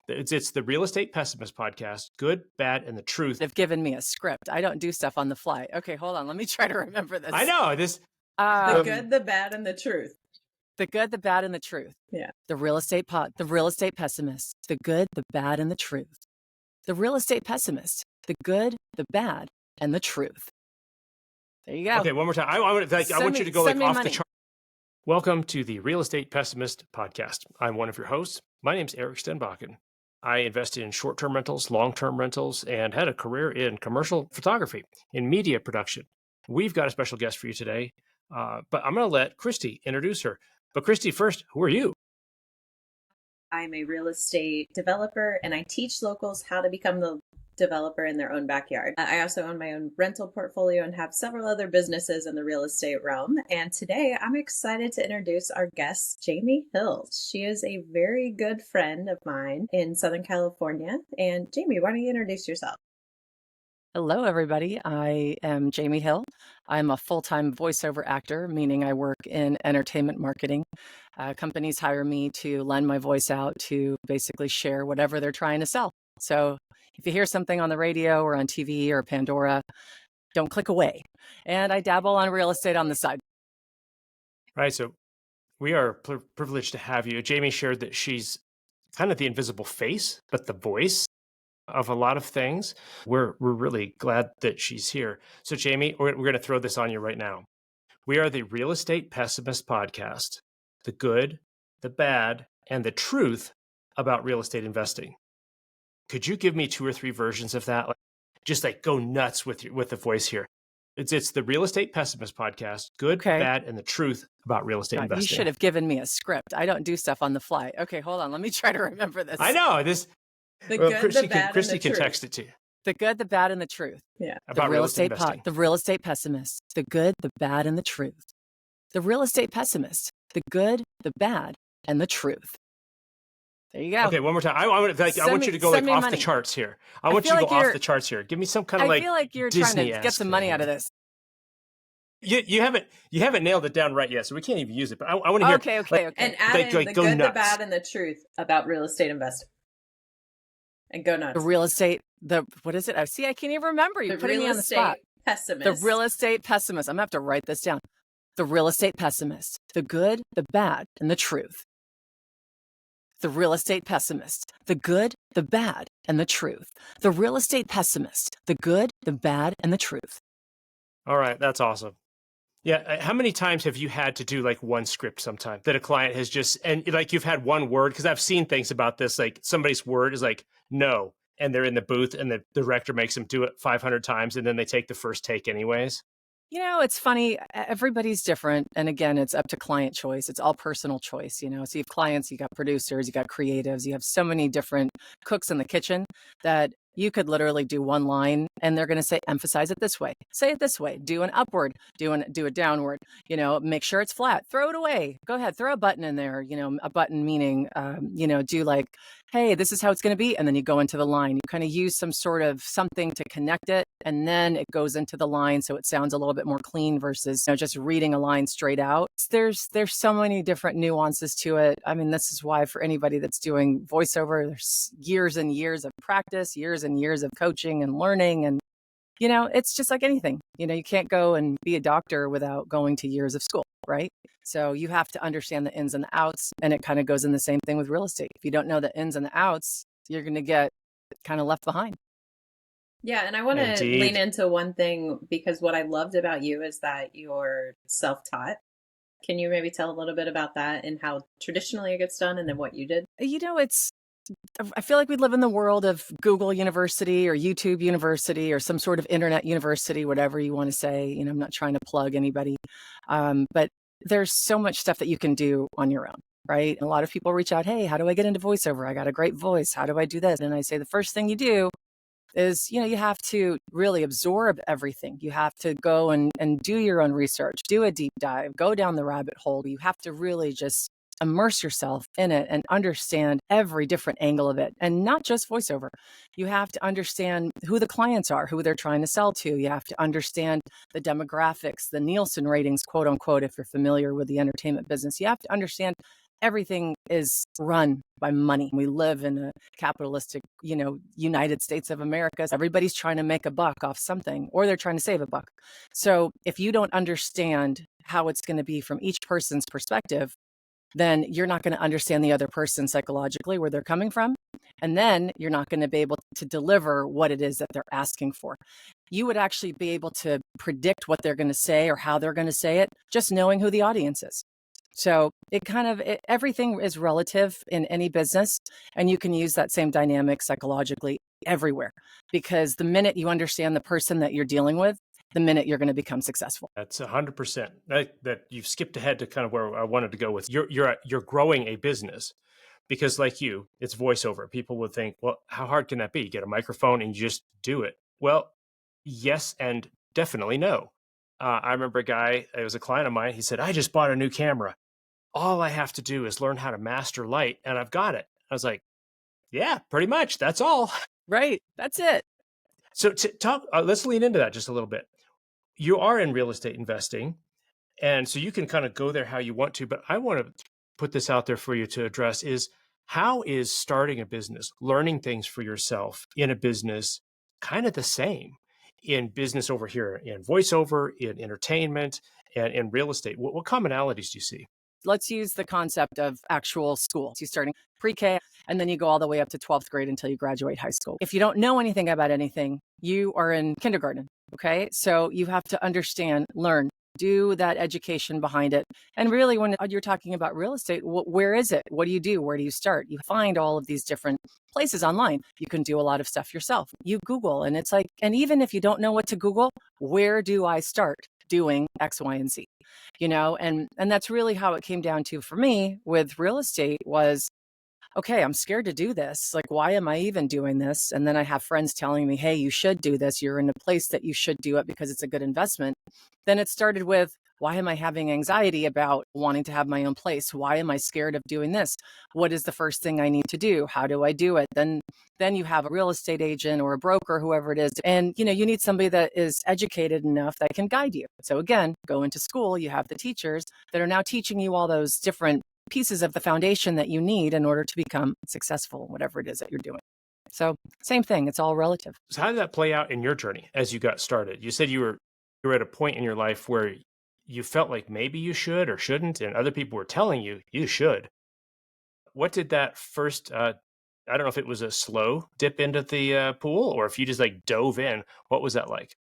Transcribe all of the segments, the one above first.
It's the Real Estate Pessimist podcast, good, bad, and the truth. They've given me a script. I don't do stuff on the fly. Okay, hold on. Let me try to remember this. I know this. The good, the bad, and the truth. The good, the bad, and the truth. Yeah. The Real Estate Pessimist. The good, the bad, and the truth. The Real Estate Pessimist. The good, the bad, and the truth. There you go. Okay, one more time. I want you to go like off the chart. Welcome to the Real Estate Pessimist podcast. I'm one of your hosts. My name's Erik Stenbakken. I invested in short-term rentals, long-term rentals, and had a career in commercial photography, in media production. We've got a special guest for you today, but I'm going to let Kristi introduce her. But Kristi, first, who are you? I'm a real estate developer, and I teach locals how to become the developer in their own backyard. I also own my own rental portfolio and have several other businesses in the real estate realm. And today I'm excited to introduce our guest, Jamie Hill. She is a very good friend of mine in Southern California. And Jamie, why don't you introduce yourself? Hello, everybody. I am Jamie Hill. I'm a full-time voiceover actor, meaning I work in entertainment marketing. Companies hire me to lend my voice out to basically share whatever they're trying to sell. So if you hear something on the radio or on TV or Pandora, don't click away. And I dabble on real estate on the side. Right. So we are privileged to have you. Jamie shared that she's kind of the invisible face, but the voice of a lot of things. We're really glad that she's here. So Jamie, we're going to throw this on you right now. We are the Real Estate Pessimist podcast, the good, the bad, and the truth about real estate investing. Could you give me 2 or 3 versions of that? Just go nuts with the voice here. It's the Real Estate Pessimist podcast, good, bad, and the truth about real estate investing. You should have given me a script. I don't do stuff on the fly. Okay, hold on. Let me try to remember this. I know this. The good, the bad, and the Kristi can truth. text it to you. The good, the bad, and the truth. Yeah. About real estate investing. The Real Estate Pessimist. The good, the bad, and the truth. The Real Estate Pessimist. The good, the bad, and the truth. There you go. Okay, one more time. I want you to go off the charts here. I want you to go off the charts here. Give me some kind of I feel like you're Disney-esque trying to get some money out of this. You haven't nailed it down right yet, so we can't even use it. But I want to hear. Okay. And add in the good, the bad, and the truth about real estate investing. And go nuts. The real estate. What is it? I can't even remember. You're putting me on the spot. Pessimist. The Real Estate Pessimist. I'm gonna have to write this down. The Real Estate Pessimist. The good, the bad, and the truth. The Real Estate Pessimist. The good, the bad, and the truth. The Real Estate Pessimist. The good, the bad, and the truth. All right, that's awesome. Yeah, how many times have you had to do one script sometime that a client has you've had one word? Because I've seen things about this, somebody's word is no, and they're in the booth and the director makes them do it 500 times and then they take the first take anyways. It's funny. Everybody's different. And again, it's up to client choice. It's all personal choice, So you have clients, you got producers, you got creatives, you have so many different cooks in the kitchen that you could literally do one line and they're going to say, emphasize it this way, say it this way, do an upward, do a downward, make sure it's flat, throw it away. Go ahead, throw a button in there, a button meaning, do hey, this is how it's going to be. And then you go into the line, you kind of use some sort of something to connect it. And then it goes into the line. So it sounds a little bit more clean versus just reading a line straight out. There's so many different nuances to it. I mean, this is why for anybody that's doing voiceover, there's years and years of practice, years and years of coaching and learning. And, it's just like anything, you can't go and be a doctor without going to years of school, right? So you have to understand the ins and the outs. And it kind of goes in the same thing with real estate. If you don't know the ins and the outs, you're going to get kind of left behind. Yeah, and I want to lean into one thing because what I loved about you is that you're self-taught. Can you maybe tell a little bit about that and how traditionally it gets done and then what you did? I feel like we live in the world of Google University or YouTube University or some sort of internet university, whatever you want to say. I'm not trying to plug anybody, but there's so much stuff that you can do on your own, right? And a lot of people reach out, hey, how do I get into voiceover? I got a great voice. How do I do this? And I say the first thing you do is, you have to really absorb everything. You have to go and do your own research, do a deep dive, go down the rabbit hole. You have to really just immerse yourself in it and understand every different angle of it. And not just voiceover. You have to understand who the clients are, who they're trying to sell to. You have to understand the demographics, the Nielsen ratings, quote unquote, if you're familiar with the entertainment business. You have to understand Everything is run by money. We live in a capitalistic, United States of America. Everybody's trying to make a buck off something, or they're trying to save a buck. So if you don't understand how it's going to be from each person's perspective, then you're not going to understand the other person psychologically, where they're coming from. And then you're not going to be able to deliver what it is that they're asking for. You would actually be able to predict what they're going to say or how they're going to say it, just knowing who the audience is. So everything is relative in any business, and you can use that same dynamic psychologically everywhere, because the minute you understand the person that you're dealing with, the minute you're going to become successful. That's 100%. That you've skipped ahead to kind of where I wanted to go with. You're growing a business, because like you, it's voiceover. People would think, well, how hard can that be? You get a microphone and you just do it. Well, yes, and definitely no. I remember a guy, it was a client of mine. He said, I just bought a new camera. All I have to do is learn how to master light and I've got it. I was like, yeah, pretty much. That's all. Right. That's it. So let's lean into that just a little bit. You are in real estate investing, and so you can kind of go there how you want to, but I want to put this out there for you to address is, how is starting a business, learning things for yourself in a business kind of the same in business over here, in voiceover, in entertainment, and in real estate? What commonalities do you see? Let's use the concept of actual school. So you starting pre-K, and then you go all the way up to 12th grade until you graduate high school. If you don't know anything about anything, you are in kindergarten. Okay. So you have to understand, learn, do that education behind it. And really, when you're talking about real estate, where is it? What do you do? Where do you start? You find all of these different places online. You can do a lot of stuff yourself. You Google, and it's like, and even if you don't know what to Google, where do I start doing X, Y, and Z? And that's really how it came down to for me with real estate was, okay, I'm scared to do this. Like, why am I even doing this? And then I have friends telling me, hey, you should do this. You're in a place that you should do it because it's a good investment. Then it started with, why am I having anxiety about wanting to have my own place? Why am I scared of doing this? What is the first thing I need to do? How do I do it? Then you have a real estate agent or a broker, whoever it is. And, you need somebody that is educated enough that can guide you. So again, go into school, you have the teachers that are now teaching you all those different pieces of the foundation that you need in order to become successful, whatever it is that you're doing. So same thing, it's all relative. So how did that play out in your journey as you got started? You said you were at a point in your life where you felt like maybe you should or shouldn't, and other people were telling you you should. What did that first, I don't know if it was a slow dip into the pool, or if you just like dove in. What was that like?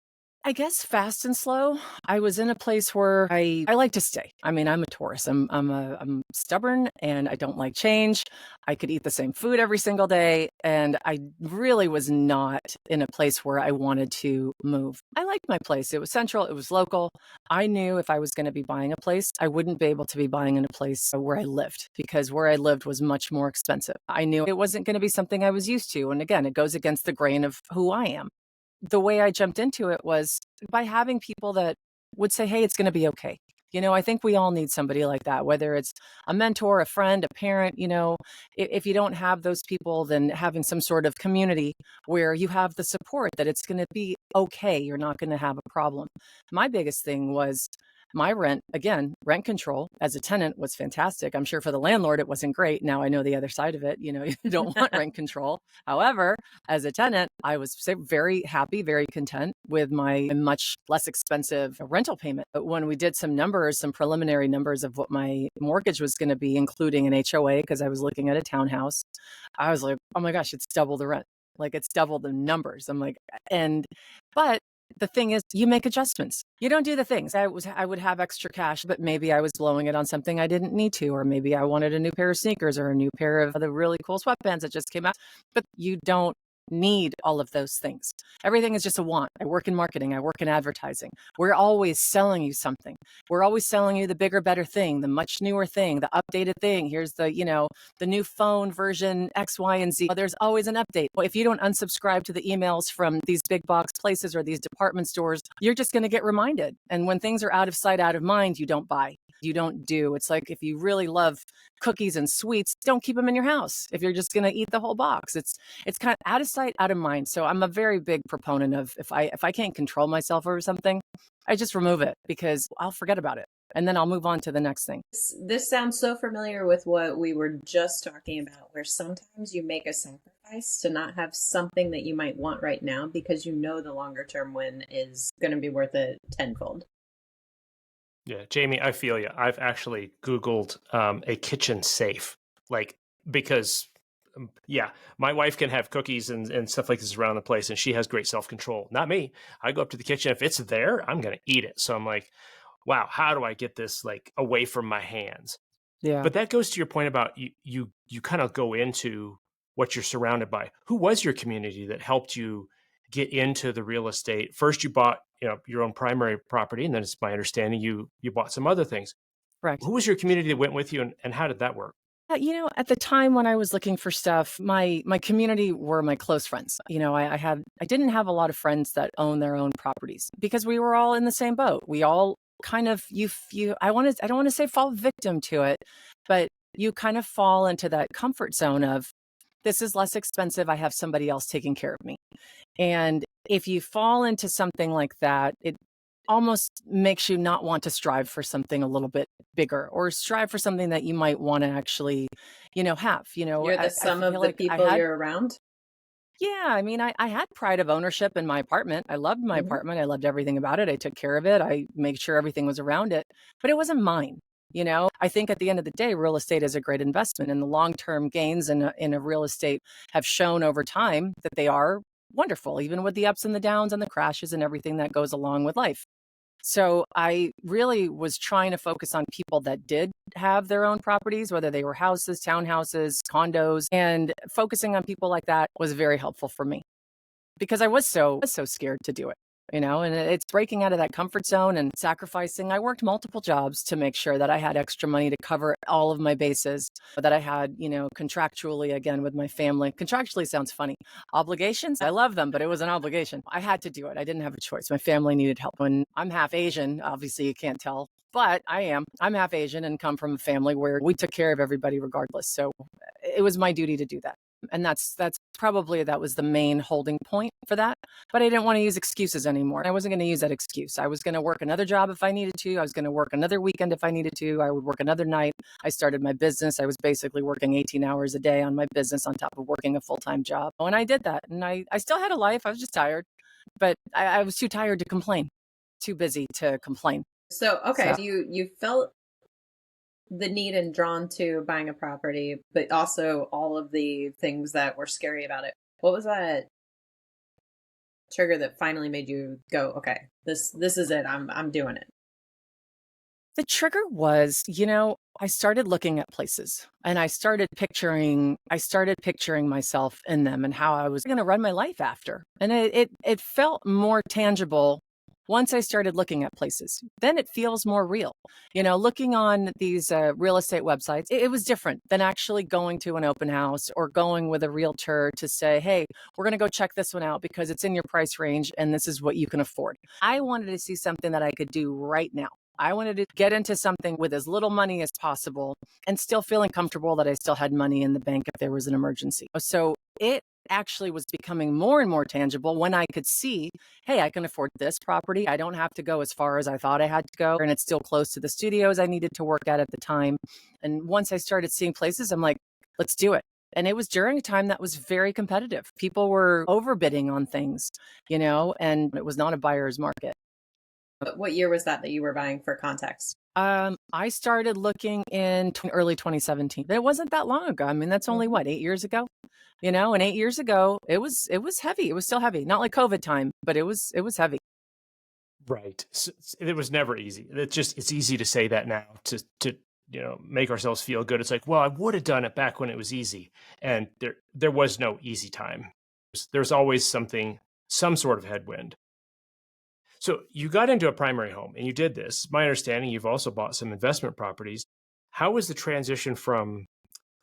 I guess fast and slow. I was in a place where I like to stay. I mean, I'm a Taurus. I'm stubborn and I don't like change. I could eat the same food every single day, and I really was not in a place where I wanted to move. I liked my place. It was central, it was local. I knew if I was going to be buying a place, I wouldn't be able to be buying in a place where I lived, because where I lived was much more expensive. I knew it wasn't going to be something I was used to. And again, it goes against the grain of who I am. The way I jumped into it was by having people that would say, hey, it's going to be okay. I think we all need somebody like that, whether it's a mentor, a friend, a parent. If you don't have those people, then having some sort of community where you have the support that it's going to be okay. You're not going to have a problem. My biggest thing was my rent. Again, rent control as a tenant was fantastic. I'm sure for the landlord, it wasn't great. Now I know the other side of it. You don't want rent control. However, as a tenant, I was very happy, very content with my much less expensive rental payment. But when we did some preliminary numbers of what my mortgage was going to be, including an HOA, because I was looking at a townhouse, I was like, oh my gosh, it's double the rent. Like, it's double the numbers. I'm like, but the thing is, you make adjustments. You don't do the things. I would have extra cash, but maybe I was blowing it on something I didn't need to, or maybe I wanted a new pair of sneakers or a new pair of the really cool sweatbands that just came out. But you don't need all of those things. Everything is just a want. I work in marketing. I work in advertising. We're always selling you something. We're always selling you the bigger, better thing, the much newer thing, the updated thing. Here's the new phone version X, Y, and Z. There's always an update. Well, if you don't unsubscribe to the emails from these big box places or these department stores, you're just going to get reminded. And when things are out of sight, out of mind, you don't buy. You don't do. It's like, if you really love cookies and sweets, don't keep them in your house. If you're just going to eat the whole box, it's kind of out of sight, out of mind. So I'm a very big proponent of, if I can't control myself over something, I just remove it, because I'll forget about it. and then I'll move on to the next thing. This sounds so familiar with what we were just talking about, where sometimes you make a sacrifice to not have something that you might want right now because you know the longer term win is going to be worth it tenfold. Yeah, Jamie, I feel you. I've actually Googled a kitchen safe, like, because, yeah, my wife can have cookies and stuff like this around the place, and she has great self control. Not me. I go up to the kitchen. If it's there, I'm going to eat it. So I'm like, wow, how do I get this like away from my hands? Yeah. But that goes to your point about you kind of go into what you're surrounded by. Who was your community that helped you get into the real estate? First, you bought, your own primary property, and then it's my understanding you bought some other things. Correct. Who was your community that went with you, and how did that work? At the time when I was looking for stuff, my community were my close friends. I didn't have a lot of friends that own their own properties because we were all in the same boat. We all kind of I don't want to say fall victim to it, but you kind of fall into that comfort zone of this is less expensive. I have somebody else taking care of me. And if you fall into something like that, it almost makes you not want to strive for something a little bit bigger or strive for something that you might want to actually, have. You're the I sum of feel the like I people had, you're around. yeah, I mean, I had pride of ownership in my apartment. I loved my Hmm. apartment. I loved everything about it. I took care of it. I made sure everything was around it, but it wasn't mine. I think at the end of the day, real estate is a great investment, and the long-term gains in a real estate have shown over time that they are wonderful, even with the ups and the downs and the crashes and everything that goes along with life. So I really was trying to focus on people that did have their own properties, whether they were houses, townhouses, condos, and focusing on people like that was very helpful for me because I was so scared to do it. And it's breaking out of that comfort zone and sacrificing. I worked multiple jobs to make sure that I had extra money to cover all of my bases, that I had, contractually, again, with my family. Contractually sounds funny. Obligations, I love them, but it was an obligation. I had to do it. I didn't have a choice. My family needed help. When I'm half Asian, obviously you can't tell, but I am. I'm half Asian and come from a family where we took care of everybody regardless. So it was my duty to do that. And that's probably that was the main holding point for that. But I didn't want to use excuses anymore. I wasn't going to use that excuse. I was going to work another job if I needed to. I was going to work another weekend if I needed to. I would work another night. I started my business. I was basically working 18 hours a day on my business on top of working a full-time job. And I did that. And I still had a life. I was just tired. But I was too tired to complain, too busy to complain. So, okay, so you felt the need and drawn to buying a property, but also all of the things that were scary about it. What was that trigger that finally made you go, okay, this is it. I'm doing it. The trigger was, I started looking at places and I started picturing myself in them and how I was going to run my life after. And it felt more tangible once I started looking at places. Then it feels more real. Looking on these real estate websites, it was different than actually going to an open house or going with a realtor to say, hey, we're going to go check this one out because it's in your price range and this is what you can afford. I wanted to see something that I could do right now. I wanted to get into something with as little money as possible and still feeling comfortable that I still had money in the bank if there was an emergency. So it actually was becoming more and more tangible when I could see, hey, I can afford this property. I don't have to go as far as I thought I had to go. And it's still close to the studios I needed to work at the time. And once I started seeing places, I'm like, let's do it. And it was during a time that was very competitive. People were overbidding on things, and it was not a buyer's market. What year was that you were buying, for context? I started looking in early 2017. It wasn't that long ago. I mean, that's only 8 years ago, and 8 years ago, it was heavy. It was still heavy. Not like COVID time, but it was heavy. Right. So it was never easy. It's easy to say that now to make ourselves feel good. It's like, well, I would have done it back when it was easy. And there was no easy time. There's always some sort of headwind. So you got into a primary home and you did this. My understanding, you've also bought some investment properties. How was the transition from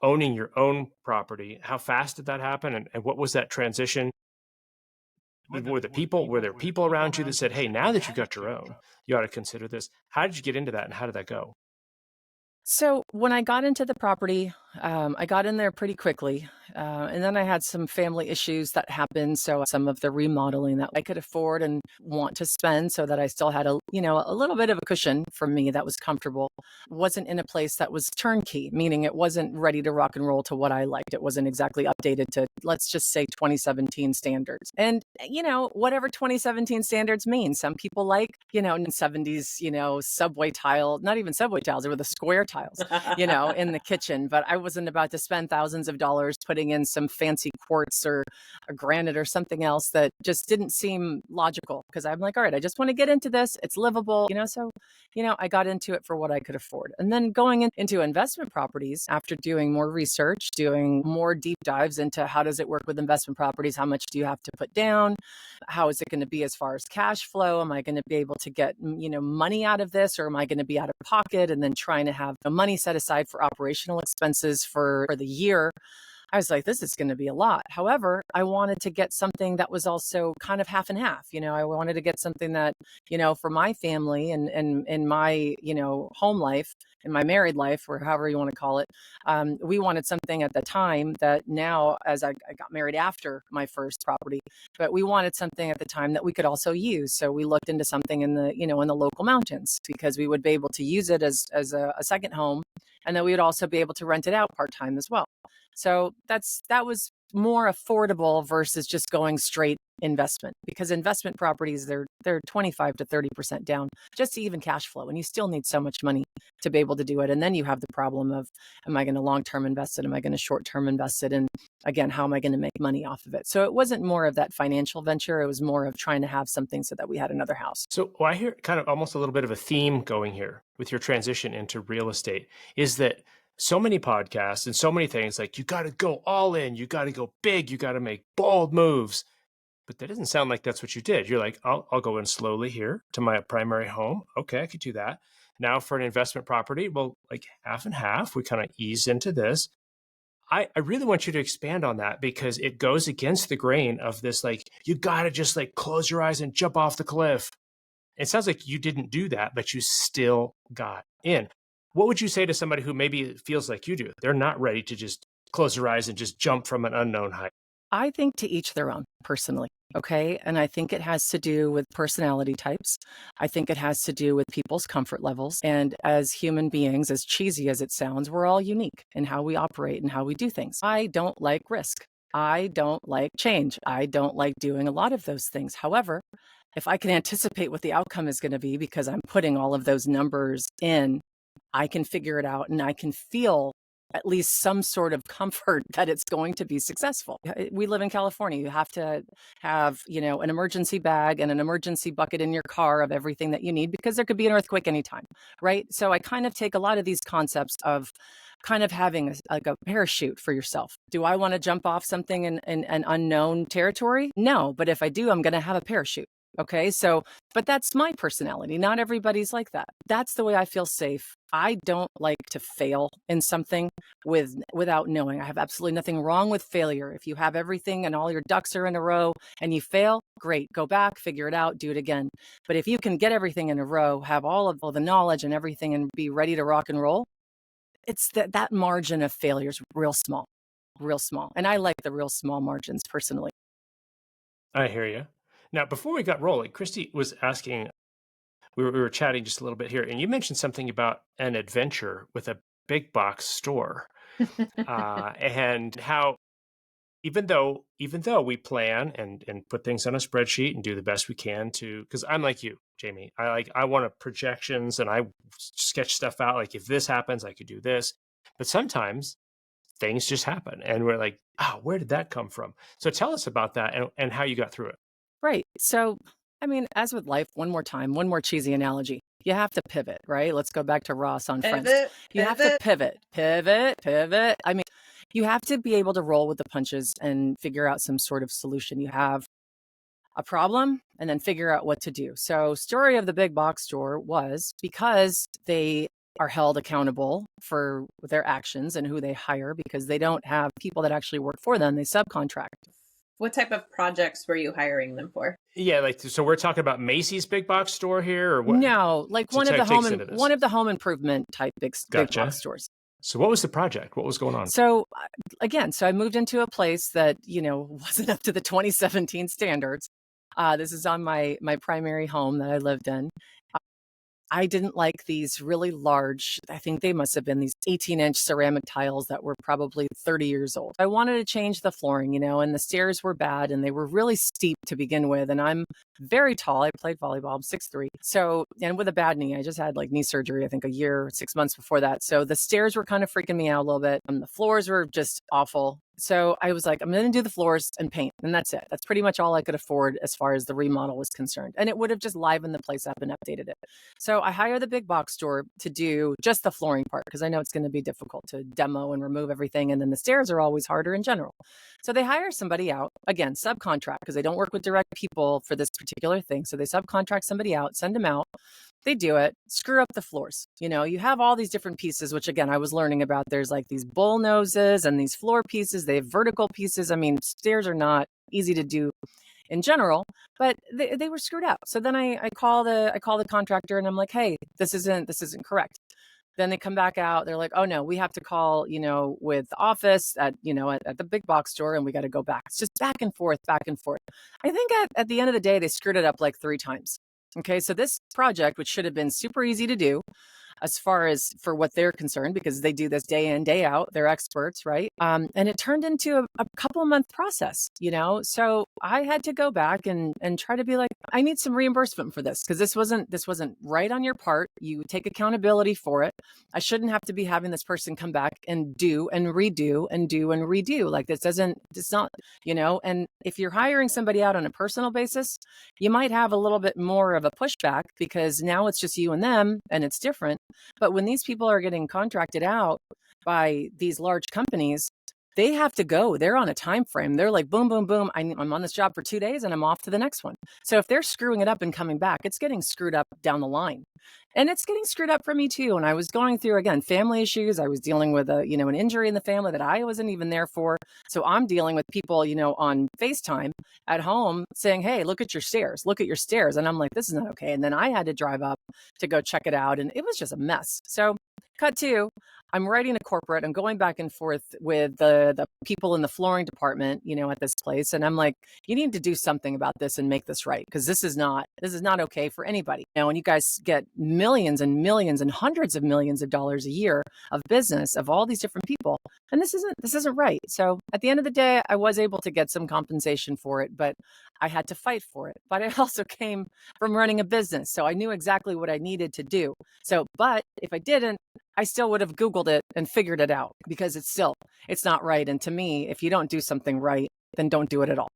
owning your own property? How fast did that happen? And what was that transition? Were there people around you that said, hey, now that you've got your own, you ought to consider this? How did you get into that and how did that go? So when I got into the property, I got in there pretty quickly. And then I had some family issues that happened. So some of the remodeling that I could afford and want to spend so that I still had a little bit of a cushion for me that was comfortable. Wasn't in a place that was turnkey, meaning it wasn't ready to rock and roll to what I liked. It wasn't exactly updated to, let's just say, 2017 standards. And, whatever 2017 standards mean, some people like, in 70s, subway tile, not even subway tiles, they were the square tiles, in the kitchen. But I wasn't about to spend thousands of dollars putting in some fancy quartz or a granite or something else that just didn't seem logical, because I'm like, all right, I just want to get into this. It's livable, so, I got into it for what I could afford. And then going into investment properties after doing more research, doing more deep dives into how does it work with investment properties? How much do you have to put down? How is it going to be as far as cash flow? Am I going to be able to get, money out of this, or am I going to be out of pocket? And then trying to have the money set aside for operational expenses for the year. I was like, this is going to be a lot. However, I wanted to get something that was also kind of half and half. I wanted to get something that, for my family and in my, home life, in my married life, or however you want to call it, we wanted something at the time that now, as I got married after my first property, but we wanted something at the time that we could also use. So we looked into something in the, in the local mountains, because we would be able to use it as a second home. And then we would also be able to rent it out part-time as well. So that was more affordable versus just going straight investment, because investment properties, they're 25 to 30% down just to even cash flow. And you still need so much money to be able to do it. And then you have the problem of, am I going to long-term invest it? Am I going to short-term invest it? And again, how am I going to make money off of it? So it wasn't more of that financial venture. It was more of trying to have something so that we had another house. So I hear kind of almost a little bit of a theme going here with your transition into real estate, is that so many podcasts and so many things, like, you got to go all in, you got to go big, you got to make bold moves. But that doesn't sound like that's what you did. You're like, I'll go in slowly here to my primary home. Okay, I could do that. Now for an investment property, well, like half and half, we kind of ease into this. I really want you to expand on that, because it goes against the grain of this, like, you got to just like close your eyes and jump off the cliff. It sounds like you didn't do that, but you still got in. What would you say to somebody who maybe feels like you do? They're not ready to just close their eyes and just jump from an unknown height. I think to each their own, personally. Okay. And I think it has to do with personality types. I think it has to do with people's comfort levels. And as human beings, as cheesy as it sounds, we're all unique in how we operate and how we do things. I don't like risk. I don't like change. I don't like doing a lot of those things. However, if I can anticipate what the outcome is going to be because I'm putting all of those numbers in, I can figure it out and I can feel at least some sort of comfort that it's going to be successful. We live in California. You have to have, an emergency bag and an emergency bucket in your car of everything that you need, because there could be an earthquake anytime, right? So I kind of take a lot of these concepts of kind of having like a parachute for yourself. Do I want to jump off something in an unknown territory? No, but if I do, I'm going to have a parachute. Okay. So, but that's my personality. Not everybody's like that. That's the way I feel safe. I don't like to fail in something without knowing. I have absolutely nothing wrong with failure. If you have everything and all your ducks are in a row and you fail, great, go back, figure it out, do it again. But if you can get everything in a row, have all the knowledge and everything and be ready to rock and roll, it's that margin of failure is real small, real small. And I like the real small margins personally. I hear you. Now, before we got rolling, Kristi was asking, we were chatting just a little bit here, and you mentioned something about an adventure with a big box store, and how even though we plan and put things on a spreadsheet and do the best we can to, because I'm like you, Jamie, I want projections and I sketch stuff out. Like, if this happens, I could do this. But sometimes things just happen, and we're like, oh, where did that come from? So tell us about that and how you got through it. Right. So, I mean, as with life, one more cheesy analogy. You have to pivot, right? Let's go back to Ross on Friends. You have to pivot. I mean, you have to be able to roll with the punches and figure out some sort of solution. You have a problem and then figure out what to do. So, story of the big box store was because they are held accountable for their actions and who they hire, because they don't have people that actually work for them. They subcontract. What type of projects were you hiring them for? Yeah, like, so we're talking about Macy's big box store here, or what? No, like So one of take the us into this. home improvement type big Gotcha. box stores. So what was the project? What was going on? So again, so I moved into a place that, wasn't up to the 2017 standards. This is on my primary home that I lived in. I didn't like these really large, I think they must have been these 18-inch ceramic tiles that were probably 30 years old. I wanted to change the flooring, and the stairs were bad and they were really steep to begin with. And I'm very tall. I played volleyball. I'm 6'3". So, and with a bad knee, I just had like knee surgery, I think a year, 6 months before that. So the stairs were kind of freaking me out a little bit. The floors were just awful. So I was like, I'm going to do the floors and paint, and that's it. That's pretty much all I could afford as far as the remodel was concerned. And it would have just livened the place up and updated it. So I hired the big box store to do just the flooring part because I know it's going to be difficult to demo and remove everything. And then the stairs are always harder in general. So they hire somebody out, again, subcontract, because they don't work with direct people for this particular thing. So they subcontract somebody out, send them out. They do it, screw up the floors. You have all these different pieces, which again, I was learning about. There's like these bull noses and these floor pieces. They have vertical pieces. I mean, stairs are not easy to do in general, but they were screwed up. So then I call the contractor and I'm like, hey, this isn't correct. Then they come back out. They're like, oh no, we have to call, with the office at the big box store, and we got to go back. It's just back and forth, back and forth. I think at the end of the day, they screwed it up like 3 times. Okay, so this project, which should have been super easy to do, as far as for what they're concerned, because they do this day in, day out, they're experts, right? And it turned into a couple month process, So I had to go back and try to be like, I need some reimbursement for this because this wasn't right on your part. You take accountability for it. I shouldn't have to be having this person come back and do and redo and do and redo. Like it's not, and if you're hiring somebody out on a personal basis, you might have a little bit more of a pushback because now it's just you and them and it's different. But when these people are getting contracted out by these large companies, they have to go. They're on a time frame. They're like, boom, boom, boom. I'm on this job for 2 days and I'm off to the next one. So if they're screwing it up and coming back, it's getting screwed up down the line. And it's getting screwed up for me too. And I was going through, again, family issues. I was dealing with an injury in the family that I wasn't even there for. So I'm dealing with people, on FaceTime at home saying, hey, look at your stairs. And I'm like, this is not okay. And then I had to drive up to go check it out. And it was just a mess. So cut to, I'm writing a corporate. I'm going back and forth with the people in the flooring department, at this place. And I'm like, you need to do something about this and make this right. Because this is not okay for anybody. And you guys get millions and millions and hundreds of millions of dollars a year of business of all these different people. And this isn't right. So at the end of the day, I was able to get some compensation for it, but I had to fight for it. But I also came from running a business. So I knew exactly what I needed to do. So, but if I didn't, I still would have Googled it and figured it out because it's not right. And to me, if you don't do something right, then don't do it at all.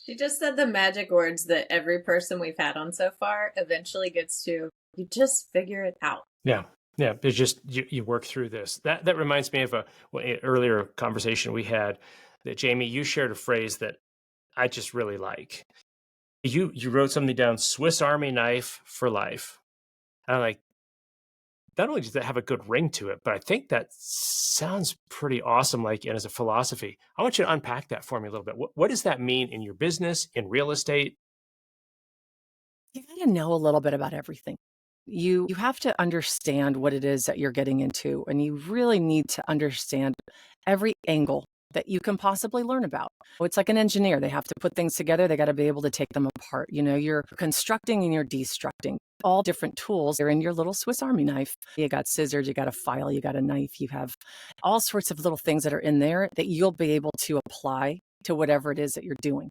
She just said the magic words that every person we've had on so far eventually gets to. You just figure it out. Yeah. Yeah. It's just, you work through this. That reminds me of an earlier conversation we had that, Jamie, you shared a phrase that I just really like. You wrote something down, Swiss Army knife for life. And I'm like, not only does that have a good ring to it, but I think that sounds pretty awesome, like, and as a philosophy. I want you to unpack that for me a little bit. What does that mean in your business, in real estate? You got to know a little bit about everything. You have to understand what it is that you're getting into, and you really need to understand every angle that you can possibly learn about. It's like an engineer. They have to put things together. They got to be able to take them apart. You're constructing and you're destructing. All different tools are in your little Swiss Army knife. You got scissors, you got a file, you got a knife, you have all sorts of little things that are in there that you'll be able to apply to whatever it is that you're doing.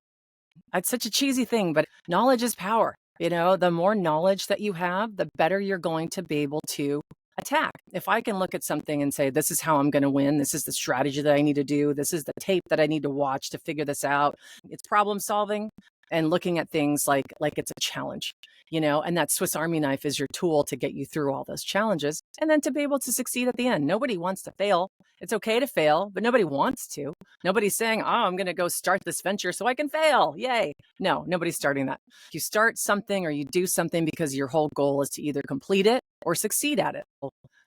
It's such a cheesy thing, but knowledge is power. The more knowledge that you have, the better you're going to be able to attack. If I can look at something and say, this is how I'm going to win, this is the strategy that I need to do, this is the tape that I need to watch to figure this out. It's problem solving and looking at things like it's a challenge, and that Swiss Army knife is your tool to get you through all those challenges and then to be able to succeed at the end. Nobody wants to fail. It's okay to fail, but nobody wants to. Nobody's saying, oh, I'm going to go start this venture so I can fail. Yay. No, nobody's starting that. You start something or you do something because your whole goal is to either complete it or succeed at it.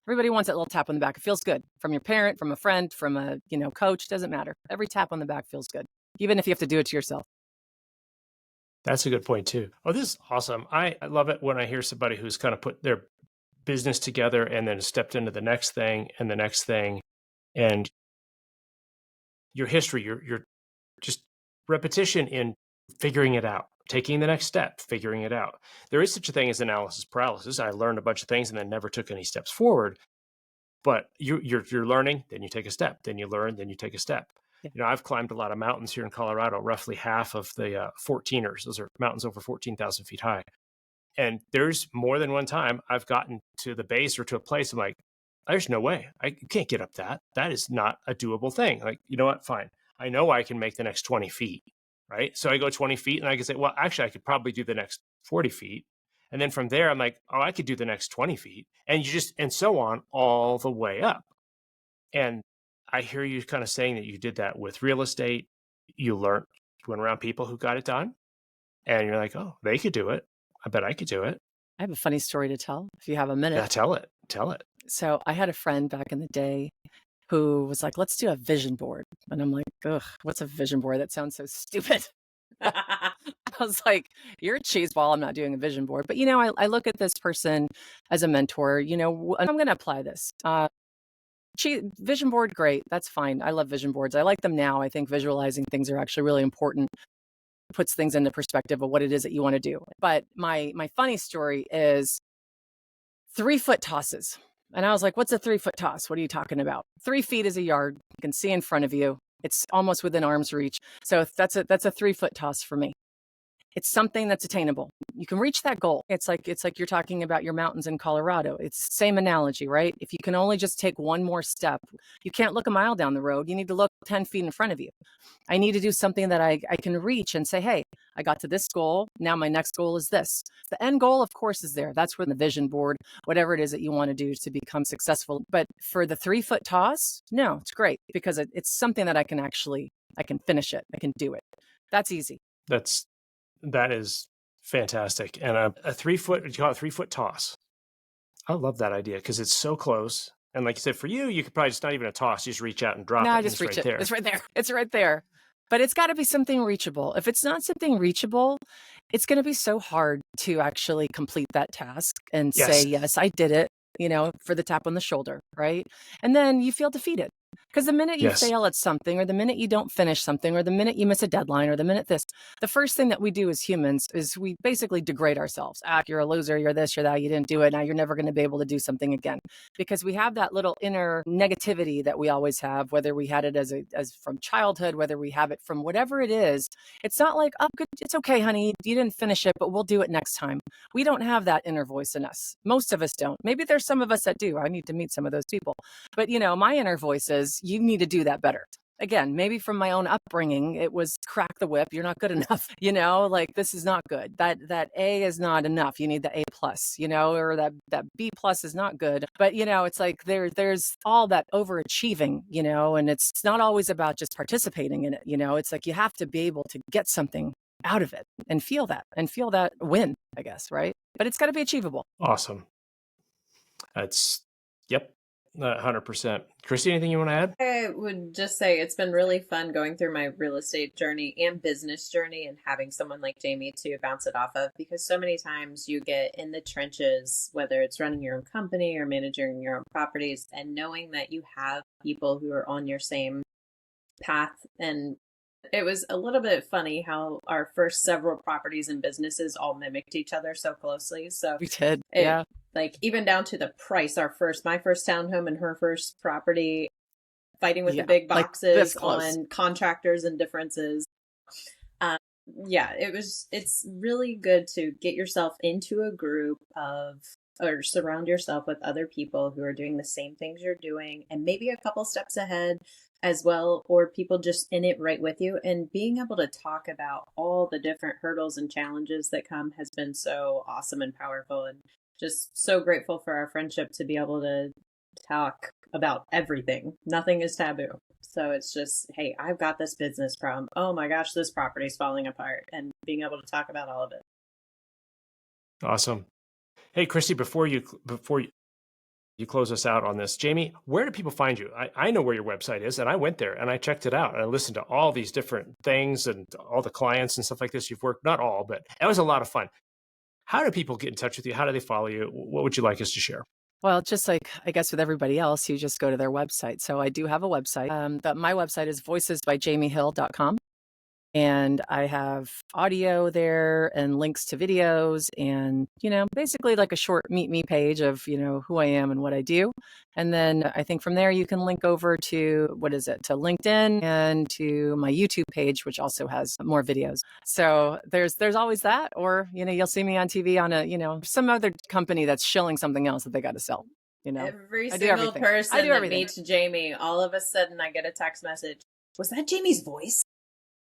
Everybody wants that little tap on the back. It feels good from your parent, from a friend, from a coach. Doesn't matter. Every tap on the back feels good, even if you have to do it to yourself. That's a good point too. Oh, this is awesome. I love it when I hear somebody who's kind of put their business together and then stepped into the next thing and the next thing. and your history, your just repetition in figuring it out, taking the next step, figuring it out. There is such a thing as analysis paralysis. I learned a bunch of things and then never took any steps forward. But you're learning, then you take a step, then you learn, then you take a step. Yeah. I've climbed a lot of mountains here in Colorado, roughly half of the 14ers. Those are mountains over 14,000 feet high. And there's more than one time I've gotten to the base or to a place I'm like, there's no way. I can't get up that. That is not a doable thing. Like, you know what? Fine. I know I can make the next 20 feet, right? So I go 20 feet and I can say, well, actually, I could probably do the next 40 feet. And then from there, I'm like, oh, I could do the next 20 feet. And and so on all the way up. And I hear you kind of saying that you did that with real estate. You went around people who got it done. And you're like, oh, they could do it. I bet I could do it. I have a funny story to tell if you have a minute. Yeah, tell it. So I had a friend back in the day who was like, let's do a vision board. And I'm like, ugh, what's a vision board? That sounds so stupid. I was like, you're a cheeseball. I'm not doing a vision board. But, I look at this person as a mentor, and I'm going to apply this. Vision board, great. That's fine. I love vision boards. I like them now. I think visualizing things are actually really important. It puts things into perspective of what it is that you want to do. But my funny story is 3-foot tosses. And I was like, what's a 3-foot toss? What are you talking about? 3 feet is a yard. You can see in front of you. It's almost within arm's reach. So that's a 3-foot toss for me. It's something that's attainable. You can reach that goal. It's like you're talking about your mountains in Colorado. It's the same analogy, right? If you can only just take one more step, you can't look a mile down the road. You need to look 10 feet in front of you. I need to do something that I can reach and say, hey, I got to this goal. Now my next goal is this. The end goal, of course, is there. That's where the vision board, whatever it is that you want to do to become successful. But for the 3-foot toss, no, it's great because it's something that I can finish it. I can do it. That's easy. That is fantastic. And a 3-foot, you call it 3-foot toss. I love that idea because it's so close. And like you said, for you, you could probably just not even a toss, you just reach out and drop it. No, I just reach it. It's right there. It's right there. But it's got to be something reachable. If it's not something reachable, it's going to be so hard to actually complete that task and say, yes, I did it, for the tap on the shoulder, right? And then you feel defeated. Because the minute you fail at something, or the minute you don't finish something, or the minute you miss a deadline, or the minute the first thing that we do as humans is we basically degrade ourselves. You're a loser, you're this, you're that, you didn't do it, now you're never going to be able to do something again. Because we have that little inner negativity that we always have, whether we had it as from childhood, whether we have it from whatever it is. It's not like, oh, good, it's okay, honey, you didn't finish it, but we'll do it next time. We don't have that inner voice in us. Most of us don't. Maybe there's some of us that do. I need to meet some of those people. But, my inner voice is, you need to do that better. Again, maybe from my own upbringing, it was crack the whip. You're not good enough. This is not good. That A is not enough. You need the A plus, or that B plus is not good. But, it's like there's all that overachieving, and it's not always about just participating in it. It's like you have to be able to get something out of it and feel that win, I guess. Right. But it's got to be achievable. Awesome. Yep. 100%. Kristi, anything you want to add? I would just say it's been really fun going through my real estate journey and business journey and having someone like Jamie to bounce it off of, because so many times you get in the trenches, whether it's running your own company or managing your own properties, and knowing that you have people who are on your same path. And it was a little bit funny how our first several properties and businesses all mimicked each other so closely. So we did. Yeah. Like even down to the price, my first townhome and her first property, fighting with the big boxes on contractors and differences. It's really good to get yourself into a group or surround yourself with other people who are doing the same things you're doing and maybe a couple steps ahead as well, or people just in it right with you. And being able to talk about all the different hurdles and challenges that come has been so awesome and powerful, and just so grateful for our friendship to be able to talk about everything. Nothing is taboo. So it's just, hey, I've got this business problem. Oh my gosh, this property's falling apart, and being able to talk about all of it. Awesome. Hey, Kristi, before you close us out on this, Jamie, where do people find you? I know where your website is, and I went there and I checked it out and I listened to all these different things and all the clients and stuff like this you've worked, not all, but it was a lot of fun. How do people get in touch with you? How do they follow you? What would you like us to share? Well, just like I guess with everybody else, you just go to their website. So I do have a website. But my website is voicesbyjamiehill.com. And I have audio there and links to videos and, basically like a short meet me page of, who I am and what I do. And then I think from there you can link over to, to LinkedIn and to my YouTube page, which also has more videos. So there's always that, or, you'll see me on TV on some other company that's shilling something else that they got to sell. Every I do single everything. person that everything. meets Jamie, all of a sudden I get a text message. Was that Jamie's voice?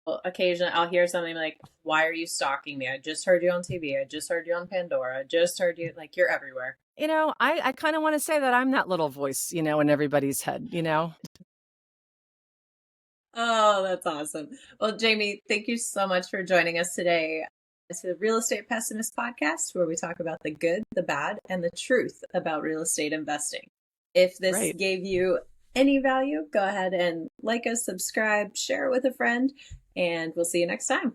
Well, occasionally I'll hear something like, why are you stalking me? I just heard you on TV. I just heard you on Pandora. I just heard you. Like, you're everywhere. I kind of want to say that I'm that little voice, in everybody's head, Oh, that's awesome. Well, Jamie, thank you so much for joining us today. It's the Real Estate Pessimist podcast, where we talk about the good, the bad, and the truth about real estate investing. If this gave you any value, go ahead and like us, subscribe, share it with a friend, and we'll see you next time.